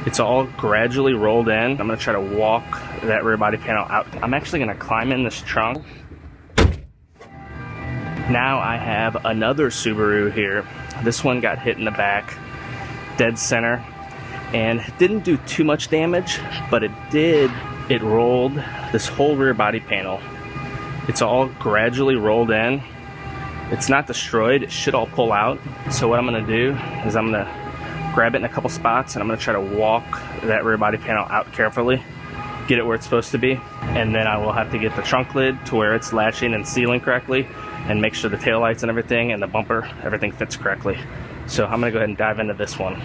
It's all gradually rolled in. I'm gonna try to walk that rear body panel out. I'm actually gonna climb in this trunk. Now I have another Subaru here. This one got hit in the back, dead center, and didn't do too much damage, but it rolled this whole rear body panel. It's all gradually rolled in. It's not destroyed, it should all pull out. So what I'm gonna do is I'm gonna grab it in a couple spots and I'm gonna try to walk that rear body panel out carefully, get it where it's supposed to be, and then I will have to get the trunk lid to where it's latching and sealing correctly and make sure the taillights and everything and the bumper, everything fits correctly. So I'm gonna go ahead and dive into this one.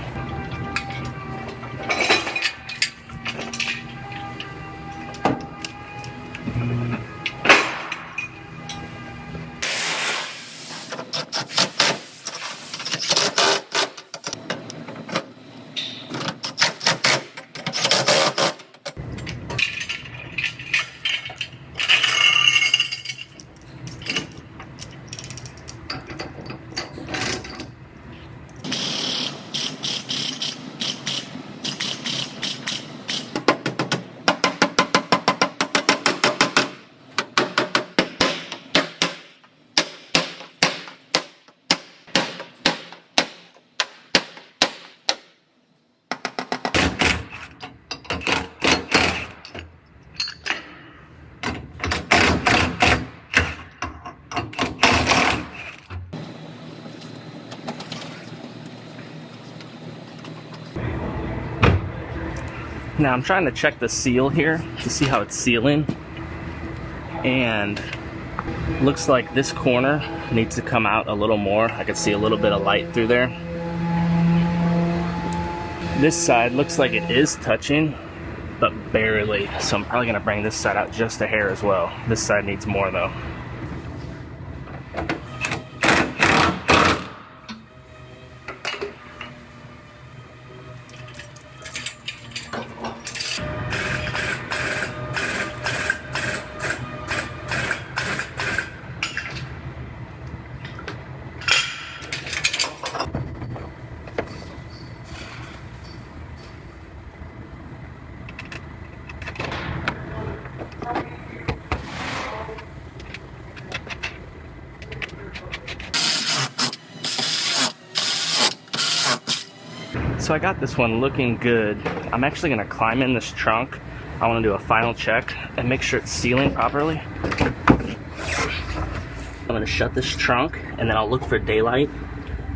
Now I'm trying to check the seal here to see how it's sealing, and looks like this corner needs to come out a little more. I can see a little bit of light through there. This side looks like it is touching, but barely, so I'm probably gonna bring this side out just a hair as well. This side needs more though. So I got this one looking good. I'm actually gonna climb in this trunk. I wanna do a final check and make sure it's sealing properly. I'm gonna shut this trunk and then I'll look for daylight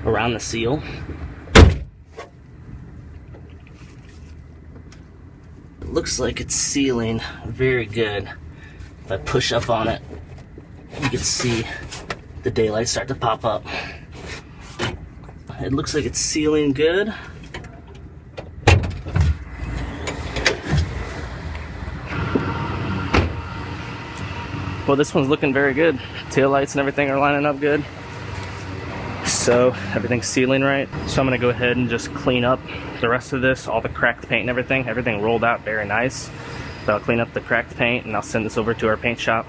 around the seal. It looks like it's sealing very good. If I push up on it, you can see the daylight start to pop up. It looks like it's sealing good. Well, this one's looking very good. Taillights and everything are lining up good. So everything's sealing right. So I'm gonna go ahead and just clean up the rest of this, all the cracked paint and everything. Everything rolled out very nice. So I'll clean up the cracked paint and I'll send this over to our paint shop.